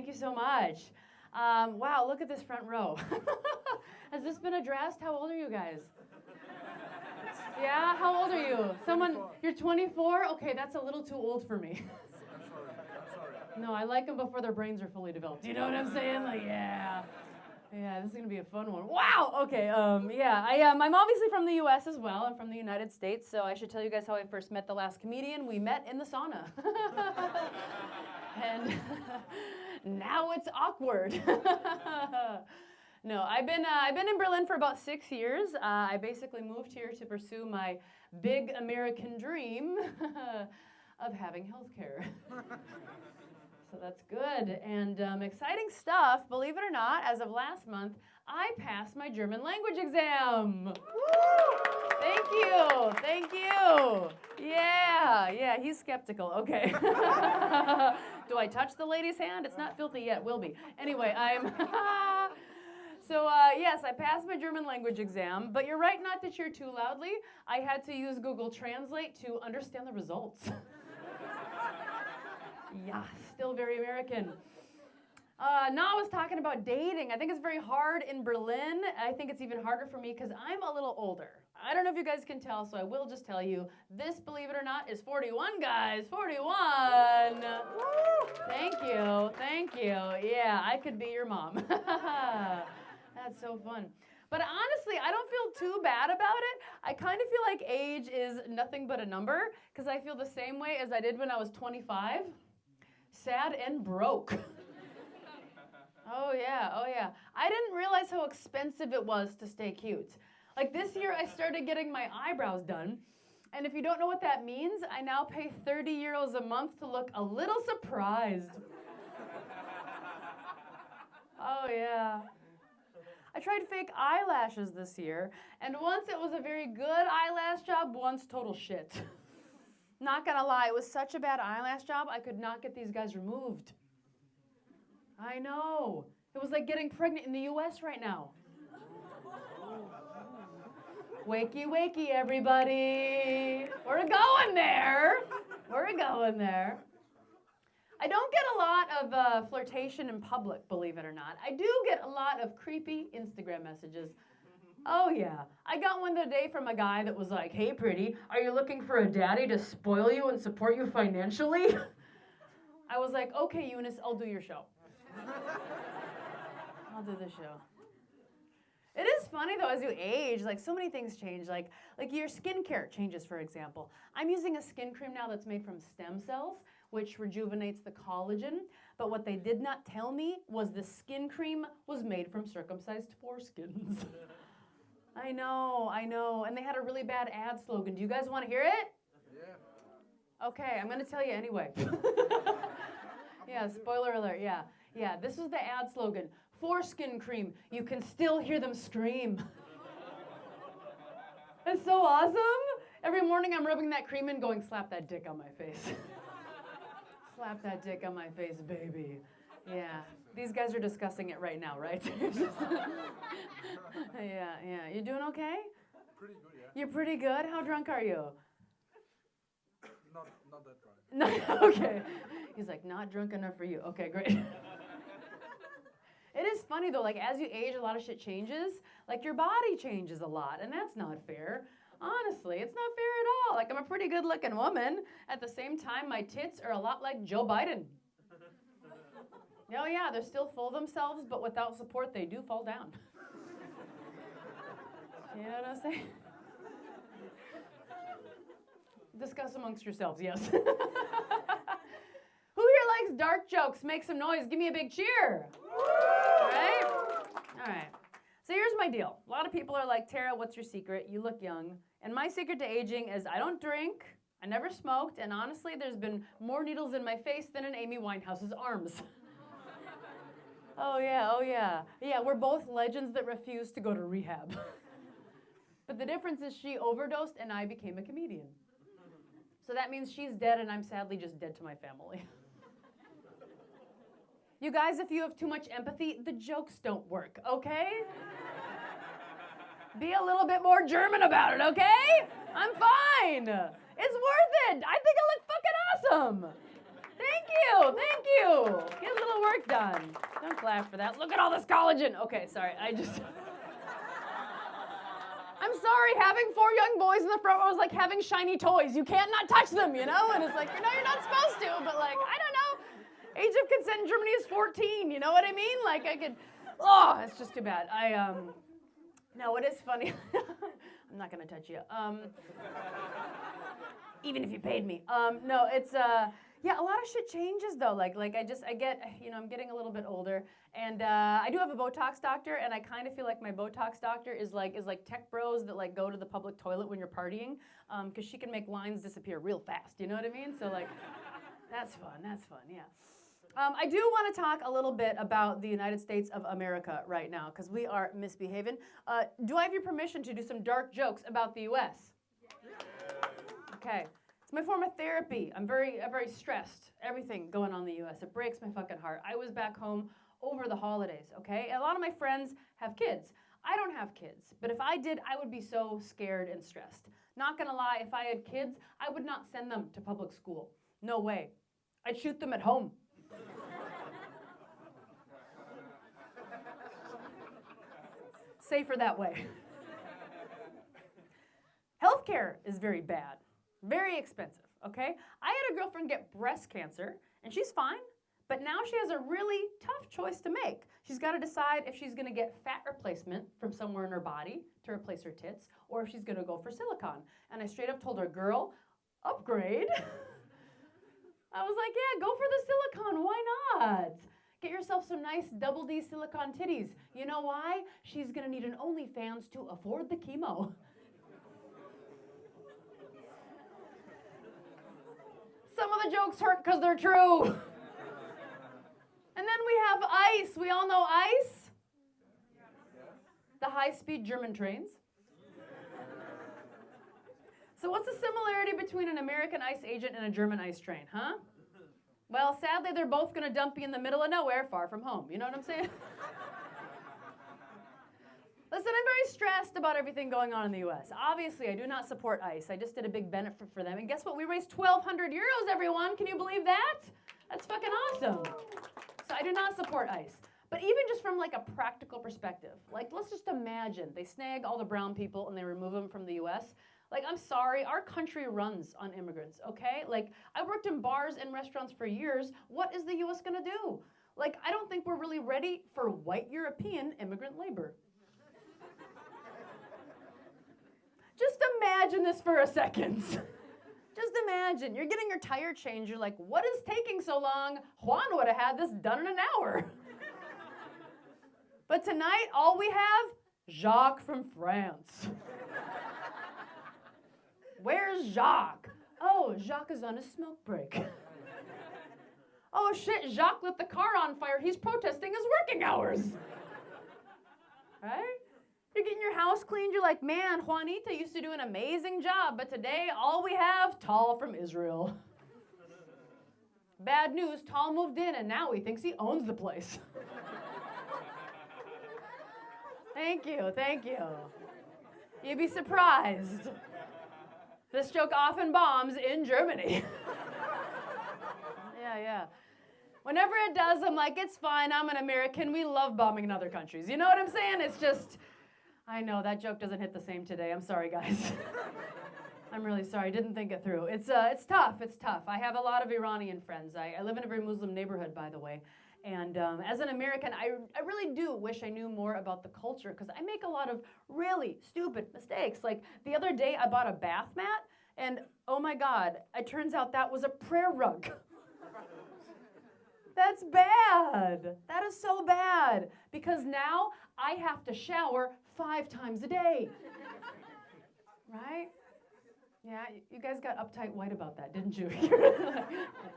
Thank you so much. Wow, look at this front row. Has this been addressed? How old are you guys? Yeah, how old are you? Someone, 24. you're 24? Okay, that's a little too old for me. I'm sorry. No, I like them before their brains are fully developed. You know what I'm saying? Like, yeah. Yeah, this is gonna be a fun one. Wow. Okay. I'm obviously from the U.S. as well. I'm from the United States, so I should tell you guys how I first met the last comedian. We met in the sauna, and now it's awkward. No, I've been in Berlin for about 6 years. I basically moved here to pursue my big American dream of having healthcare. So that's good. And exciting stuff, believe it or not, as of last month, I passed my German language exam. Woo! Thank you. Yeah, he's skeptical. Okay. Do I touch the lady's hand? It's not filthy yet, will be. Anyway, yes, I passed my German language exam, but you're right not to cheer too loudly. I had to use Google Translate to understand the results. Yeah, still very American. Now I was talking about dating. I think it's very hard in Berlin. I think it's even harder for me because I'm a little older. I don't know if you guys can tell, so I will just tell you. This, believe it or not, is 41, guys. 41. Thank you. Yeah, I could be your mom. That's so fun. But honestly, I don't feel too bad about it. I kind of feel like age is nothing but a number because I feel the same way as I did when I was 25. Sad and broke. Oh yeah. I didn't realize how expensive it was to stay cute. Like this year I started getting my eyebrows done. And if you don't know what that means, I now pay 30 euros a month to look a little surprised. Oh yeah. I tried fake eyelashes this year, and once it was a very good eyelash job, once total shit. Not gonna lie, it was such a bad eyelash job, I could not get these guys removed. I know. It was like getting pregnant in the US right now. Wakey, everybody. We're going there. I don't get a lot of flirtation in public, believe it or not. I do get a lot of creepy Instagram messages. Oh yeah, I got one today from a guy that was like, "Hey pretty, are you looking for a daddy to spoil you and support you financially?" I was like, "Okay, Eunice, I'll do your show." I'll do the show. It is funny though, as you age, like so many things change. Like your skincare changes, for example. I'm using a skin cream now that's made from stem cells, which rejuvenates the collagen. But what they did not tell me was the skin cream was made from circumcised foreskins. I know. And they had a really bad ad slogan. Do you guys want to hear it? Yeah. Okay, I'm going to tell you anyway. Yeah, spoiler alert, yeah. Yeah, this was the ad slogan. Foreskin cream, you can still hear them scream. It's so awesome. Every morning I'm rubbing that cream in going, slap that dick on my face. Slap that dick on my face, baby. Yeah, these guys are discussing it right now, right? Yeah. You doing okay? Pretty good, yeah. You're pretty good? How drunk are you? Not that drunk. No, okay. He's like, not drunk enough for you. Okay, great. It is funny though, like as you age, a lot of shit changes. Like your body changes a lot, and that's not fair. Honestly, it's not fair at all. Like I'm a pretty good looking woman. At the same time, my tits are a lot like Joe Biden. Oh yeah, they're still full of themselves, but without support, they do fall down. You know what I'm saying? Discuss amongst yourselves, yes. Who here likes dark jokes? Make some noise. Give me a big cheer. Right? All right. So here's my deal. A lot of people are like, Tara, what's your secret? You look young. And my secret to aging is I don't drink, I never smoked, and honestly, there's been more needles in my face than in Amy Winehouse's arms. Oh yeah. Yeah, we're both legends that refuse to go to rehab. But the difference is she overdosed and I became a comedian. So that means she's dead and I'm sadly just dead to my family. You guys, if you have too much empathy, the jokes don't work, okay? Be a little bit more German about it, okay? I'm fine. It's worth it. I think I look fucking awesome. Thank you. Thank you. Get a little work done. Don't clap for that. Look at all this collagen. Okay, sorry. I'm sorry, having 4 young boys in the front row is like having shiny toys. You can't not touch them, you know? And it's like, you're not supposed to, but like, I don't know. Age of consent in Germany is 14, you know what I mean? Like I could, it's just too bad. No, it is funny. I'm not gonna touch you. Even if you paid me. No, it's, yeah, a lot of shit changes though. Like I get, I'm getting a little bit older, and I do have a Botox doctor, and I kind of feel like my Botox doctor is like tech bros that like go to the public toilet when you're partying, because she can make lines disappear real fast. You know what I mean? So like, that's fun. Yeah. I do want to talk a little bit about the United States of America right now, because we are misbehaving. Do I have your permission to do some dark jokes about the U.S.? Okay. It's my form of therapy. I'm very stressed. Everything going on in the U.S. It breaks my fucking heart. I was back home over the holidays, okay? And a lot of my friends have kids. I don't have kids, but if I did, I would be so scared and stressed. Not gonna lie, if I had kids, I would not send them to public school. No way. I'd shoot them at home. Safer that way. Healthcare is very bad. Very expensive, okay? I had a girlfriend get breast cancer, and she's fine, but now she has a really tough choice to make. She's got to decide if she's going to get fat replacement from somewhere in her body to replace her tits, or if she's going to go for silicone. And I straight up told her, girl, upgrade. I was like, yeah, go for the silicone. Why not? Get yourself some nice double D silicone titties. You know why? She's going to need an OnlyFans to afford the chemo. Some of the jokes hurt because they're true. And then we have ICE. We all know ICE? The high-speed German trains. So what's the similarity between an American ICE agent and a German ICE train, huh? Well, sadly, they're both going to dump you in the middle of nowhere, far from home. You know what I'm saying? Listen, I'm very stressed about everything going on in the U.S. Obviously, I do not support ICE. I just did a big benefit for them. And guess what? We raised 1,200 euros, everyone. Can you believe that? That's fucking awesome. So I do not support ICE. But even just from like a practical perspective, like let's just imagine they snag all the brown people and they remove them from the U.S. Like, I'm sorry, our country runs on immigrants, okay? Like, I worked in bars and restaurants for years. What is the U.S. gonna do? Like, I don't think we're really ready for white European immigrant labor. Just imagine this for a second. Just imagine, you're getting your tire changed, you're like, what is taking so long? Juan would have had this done in an hour. But tonight, all we have, Jacques from France. Where's Jacques? Oh, Jacques is on a smoke break. Oh shit, Jacques lit the car on fire. He's protesting his working hours. Right? You're getting your house cleaned. You're like, man, Juanita used to do an amazing job, but today all we have, Tal from Israel. Bad news, Tal moved in and now he thinks he owns the place. Thank you. You'd be surprised. This joke often bombs in Germany. Yeah. Whenever it does, I'm like, it's fine, I'm an American, we love bombing in other countries. You know what I'm saying? It's just, I know, that joke doesn't hit the same today. I'm sorry, guys. I'm really sorry, didn't think it through. It's tough. I have a lot of Iranian friends. I live in a very Muslim neighborhood, by the way. And as an American, I really do wish I knew more about the culture, because I make a lot of really stupid mistakes. Like the other day, I bought a bath mat, and oh my God, it turns out that was a prayer rug. That's bad. That is so bad, because now I have to shower 5 times a day. Right? Yeah, you guys got uptight white about that, didn't you?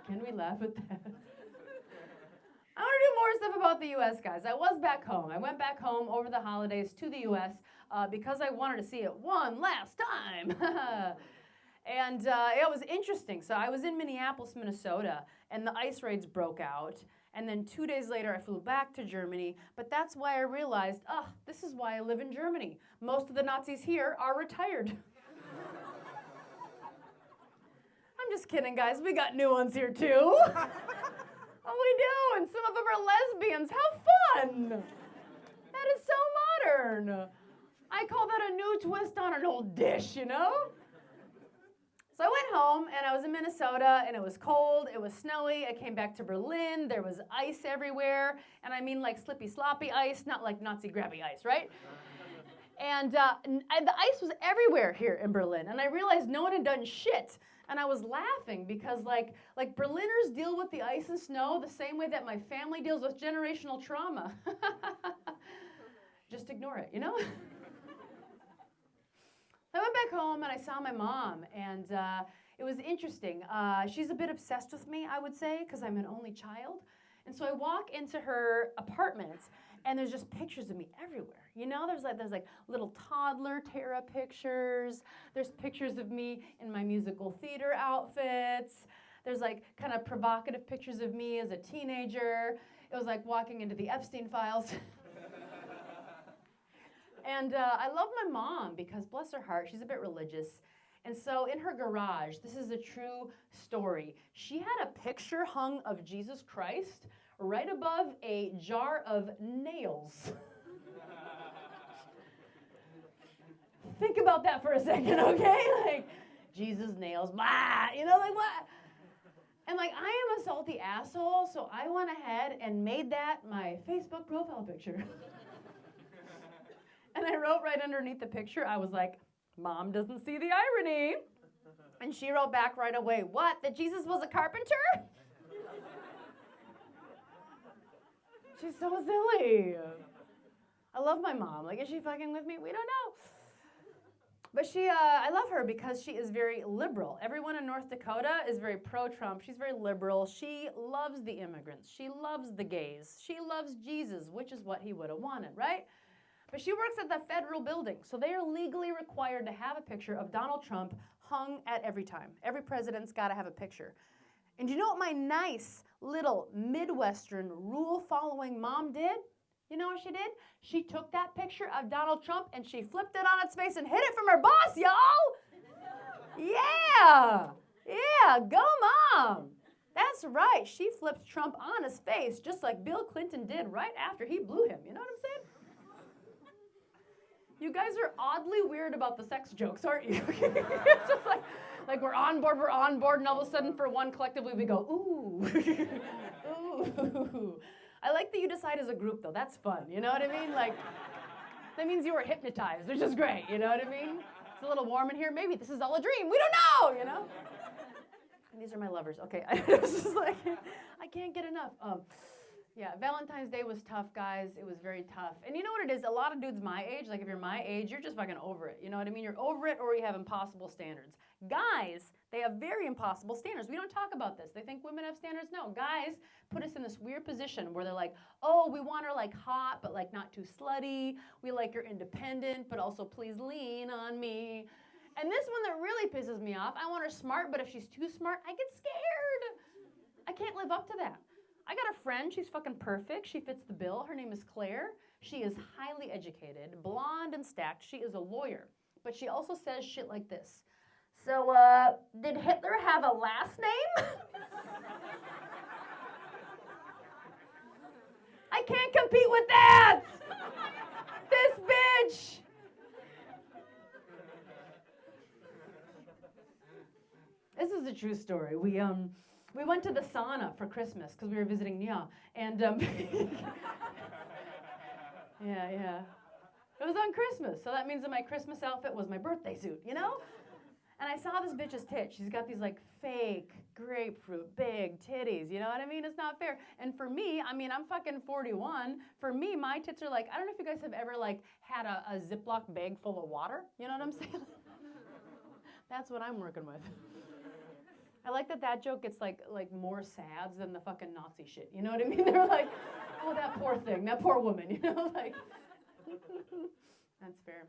Can we laugh at that? I want to do more stuff about the U.S., guys. I was back home. I went back home over the holidays to the U.S. Because I wanted to see it one last time. And it was interesting. So I was in Minneapolis, Minnesota, and the ICE raids broke out. And then 2 days later, I flew back to Germany. But that's why I realized, this is why I live in Germany. Most of the Nazis here are retired. I'm just kidding, guys. We got new ones here, too. and some of them are lesbians. How fun! That is so modern. I call that a new twist on an old dish, you know? So I went home, and I was in Minnesota, and it was cold, it was snowy. I came back to Berlin, there was ice everywhere, and I mean like slippy, sloppy ice, not like Nazi grabby ice, right? And the ice was everywhere here in Berlin, and I realized no one had done shit. And I was laughing because like Berliners deal with the ice and snow the same way that my family deals with generational trauma. Just ignore it, you know? I went back home and I saw my mom, and it was interesting. She's a bit obsessed with me, I would say, because I'm an only child. And so I walk into her apartment, and there's just pictures of me everywhere. You know, there's like little toddler Tera pictures. There's pictures of me in my musical theater outfits. There's like kind of provocative pictures of me as a teenager. It was like walking into the Epstein files. And I love my mom because, bless her heart, she's a bit religious. And so in her garage, this is a true story, she had a picture hung of Jesus Christ right above a jar of nails. Think about that for a second, okay? Like, Jesus nails, blah, you know, like what? And like, I am a salty asshole, so I went ahead and made that my Facebook profile picture. And I wrote right underneath the picture, I was like, Mom doesn't see the irony. And she wrote back right away, what, that Jesus was a carpenter? She's so silly. I love my mom. Like, is she fucking with me? We don't know. But I love her because she is very liberal. Everyone in North Dakota is very pro-Trump. She's very liberal. She loves the immigrants. She loves the gays. She loves Jesus, which is what he would have wanted, right? But she works at the federal building, so they are legally required to have a picture of Donald Trump hung at every time. Every president's got to have a picture. And you know what my nice little Midwestern rule-following mom did? You know what she did? She took that picture of Donald Trump and she flipped it on its face and hid it from her boss, y'all! Yeah! Yeah, go mom! That's right, she flipped Trump on his face just like Bill Clinton did right after he blew him. You know what I'm saying? You guys are oddly weird about the sex jokes, aren't you? It's just like we're on board, and all of a sudden for one collectively we go, ooh, ooh. I like that you decide as a group though, that's fun, you know what I mean? Like, that means you were hypnotized, which is great, you know what I mean? It's a little warm in here, maybe this is all a dream, we don't know, you know? And these are my lovers, okay, it's just like, I can't get enough. Yeah, Valentine's Day was tough, guys. It was very tough. And you know what it is? A lot of dudes my age, like if you're my age, you're just fucking over it. You know what I mean? You're over it or you have impossible standards. Guys, they have very impossible standards. We don't talk about this. They think women have standards. No, guys put us in this weird position where they're like, oh, we want her like hot, but like not too slutty. We like her independent, but also please lean on me. And this one that really pisses me off, I want her smart, but if she's too smart, I get scared. I can't live up to that. I got a friend, she's fucking perfect. She fits the bill. Her name is Claire. She is highly educated, blonde and stacked. She is a lawyer, but she also says shit like this. So, did Hitler have a last name? I can't compete with that! This bitch! This is a true story. We went to the sauna for Christmas because we were visiting Nya, and yeah. It was on Christmas, so that means that my Christmas outfit was my birthday suit, you know? And I saw this bitch's tits. She's got these like fake grapefruit big titties, you know what I mean? It's not fair. And for me, I mean, I'm fucking 41. For me, my tits are like, I don't know if you guys have ever like had a Ziploc bag full of water, you know what I'm saying? That's what I'm working with. I like that joke gets like more sads than the fucking Nazi shit. You know what I mean? They're like, oh, that poor thing, that poor woman, you know, like, that's fair.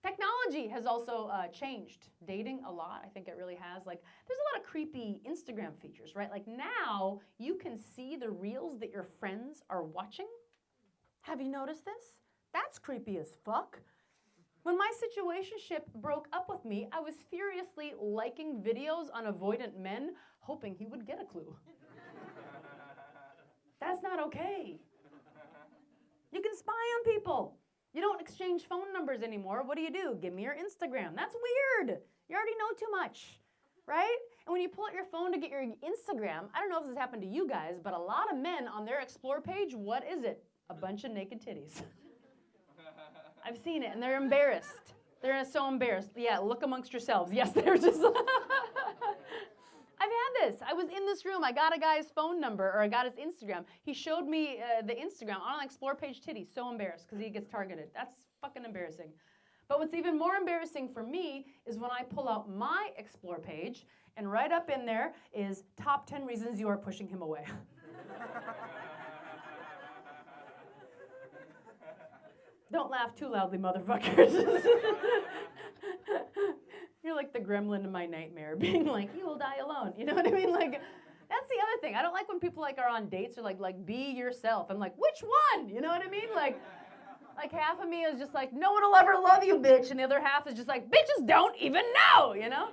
Technology has also changed dating a lot. I think it really has. Like, there's a lot of creepy Instagram features, right? Like now you can see the reels that your friends are watching. Have you noticed this? That's creepy as fuck. When my situationship broke up with me, I was furiously liking videos on avoidant men, hoping he would get a clue. That's not okay. You can spy on people. You don't exchange phone numbers anymore. What do? Give me your Instagram. That's weird. You already know too much, right? And when you pull out your phone to get your Instagram, I don't know if this happened to you guys, but a lot of men on their Explore page, what is it? A bunch of naked titties. I've seen it, and they're embarrassed. They're so embarrassed. Yeah, look amongst yourselves. Yes, they're just... I've had this. I was in this room. I got a guy's phone number, or I got his Instagram. He showed me the Instagram on an Explore page titties. So embarrassed because he gets targeted. That's fucking embarrassing. But what's even more embarrassing for me is when I pull out my Explore page, and right up in there is top 10 reasons you are pushing him away. Don't laugh too loudly, motherfuckers. You're like the gremlin in my nightmare, being like, you will die alone. You know what I mean? Like, that's the other thing. I don't like when people like are on dates or like be yourself. I'm like, which one? You know what I mean? Like half of me is just like, no one will ever love you, bitch. And the other half is just like, bitches don't even know, you know?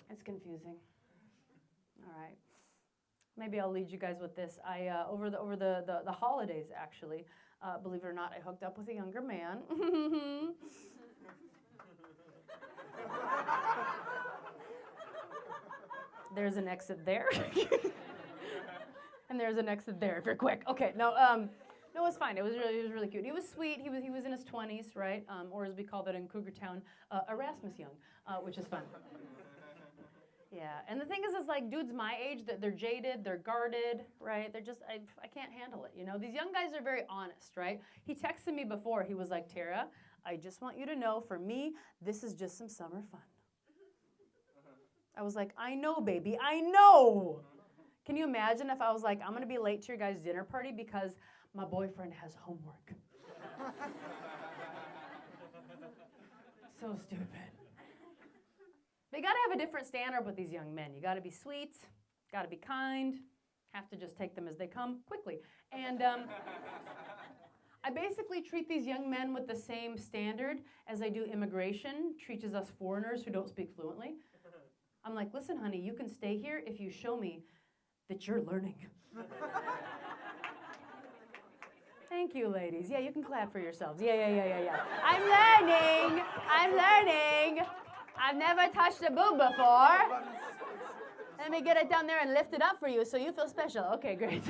It's confusing. All right. Maybe I'll lead you guys with this. I over the holidays, actually, believe it or not, I hooked up with a younger man. There's an exit there. And there's an exit there if you're quick. Okay, no, it was fine. It was really cute. He was sweet. He was in his 20s, right? Or as we call that in Cougar Town, Erasmus young, which is fun. Yeah, and the thing is like dudes my age, that they're jaded, they're guarded, right? They're just, I can't handle it, you know? These young guys are very honest, right? He texted me before. He was like, Tara, I just want you to know, for me, this is just some summer fun. I was like, I know, baby, I know. Can you imagine if I was like, I'm going to be late to your guys' dinner party because my boyfriend has homework? So stupid. But you got to have a different standard with these young men. You got to be sweet, got to be kind, have to just take them as they come quickly. And I basically treat these young men with the same standard as I do immigration teaches us foreigners who don't speak fluently. I'm like, listen, honey, you can stay here if you show me that you're learning. Thank you, ladies. Yeah, you can clap for yourselves. Yeah. I'm learning. I've never touched a boob before. Let me get it down there and lift it up for you so you feel special. Okay, great.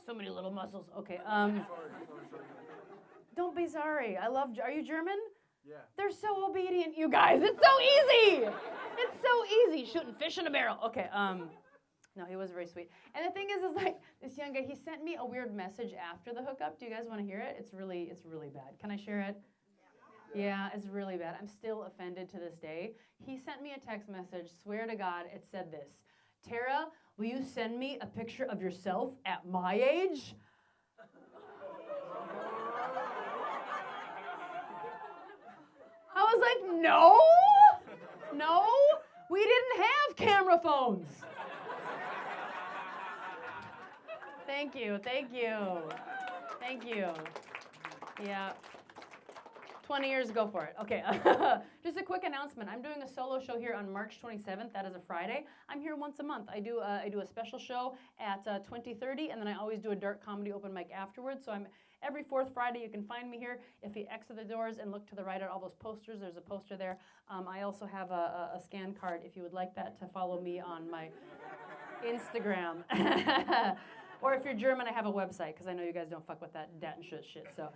So many little muscles. Okay. Don't be sorry. Are you German? Yeah. They're so obedient, you guys. It's so easy. It's so easy. Shooting fish in a barrel. Okay. No, he was very sweet. And the thing is like this young guy, he sent me a weird message after the hookup. Do you guys want to hear it? It's really bad. Can I share it? Yeah, it's really bad. I'm still offended to this day. He sent me a text message. Swear to God, it said this. Tara, will you send me a picture of yourself at my age? I was like, no, we didn't have camera phones. Thank you. Yeah. 20 years ago for it. Okay. Just a quick announcement. I'm doing a solo show here on March 27th. That is a Friday. I'm here once a month. I do a special show at 20:30, and then I always do a dark comedy open mic afterwards. So I'm every fourth Friday. You can find me here. If you exit the doors and look to the right at all those posters, there's a poster there. I also have a scan card if you would like that to follow me on my Instagram. Or if you're German, I have a website because I know you guys don't fuck with that Datenschutz shit. So.